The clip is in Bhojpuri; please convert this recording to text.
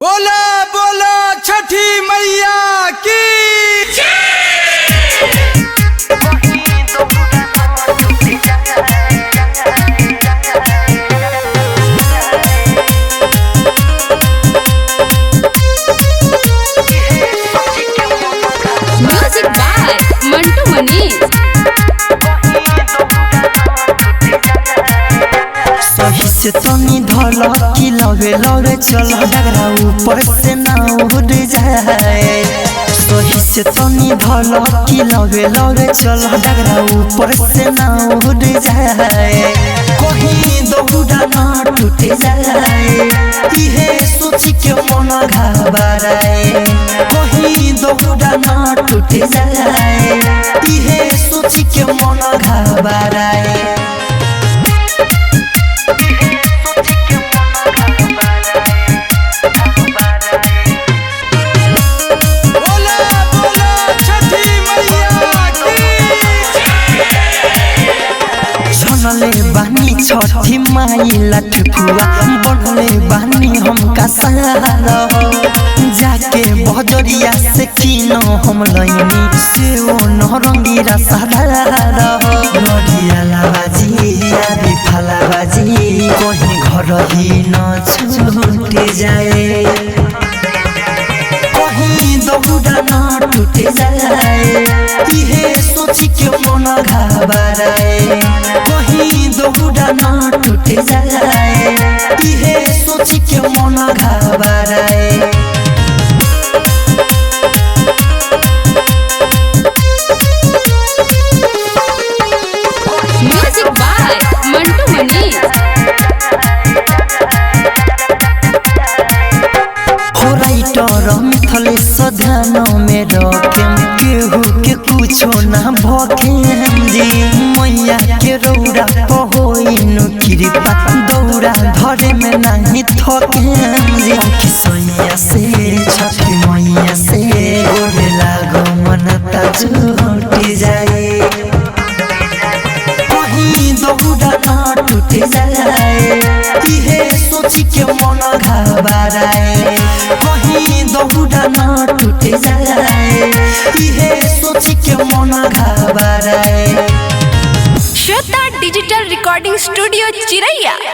बोला बोला छठी मैया की म्यूजिक बाय मंटू मनीष। सही से तनी धल की लवे लवे चल डगरा ऊपर से ना उड़ जाए। सही से तनी धल की लवे लवे चल डगरा ऊपर से ना उड़ जाए। कहीं दौड़ा ना टूट जाए इहे सोच के मन घबराए। कहीं दौड़ा ना टूट जाए इहे सोच के मन घबराए। बोला बोला छठी मैया की सुनले बानी छठी माई लठकुआ बनले बानी हमका सहारा। जाके बजरिया से किनो हम लईनी से ओ नरंगी रसदारा। नडिया लाबाजी आदि फलाबाजी कहीं घर ही न छूट जाए। कहीं दौड़ा न टूट जाए इहे सोच के मन घबराए। कहीं दौड़ा न टूट जाए इहे सोच के मन घबराए। Music by Mantu Manish. हो राइटर मिथले सधान में रखेम केहू के कुछो ना भखेम जी। मैया के रौरा पहोइनु कृपा दौरा धरे में नहीं थकेम जी। किसैया से छठी मैया से गोरे लागो मन त जुट जाए। कहीं दौड़ा न टूट जाए इहे सोच के मन घबराए। कहीं दौड़ा न टूट जाए इहे सोच के मन घबराए। श्वेता डिजिटल रिकॉर्डिंग स्टूडियो चिरैया।